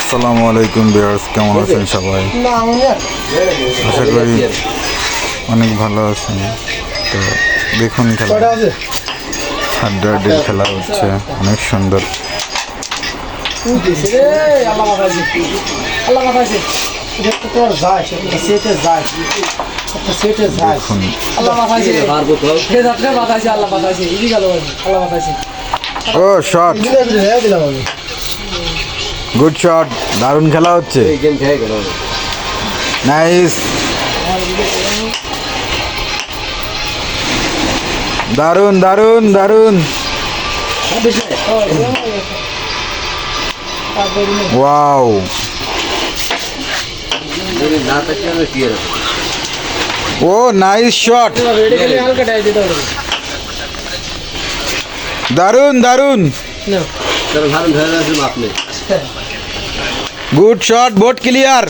আসসালামু আলাইকুম ভিউয়ার্স, কেমন আছেন সবাই? আশা করি অনেক ভালো আছেন। তো দেখুন খেলা, হাড্ডাহাড্ডির খেলা হচ্ছে, অনেক সুন্দর। ও শট, গুড শট, দারুণ খেলা হচ্ছে, নাইস, দারুণ দারুণ দারুণ, ওয়াও, ও নাইস শট, দারুণ দারুণ, গুড শট, বোট ক্লিয়ার।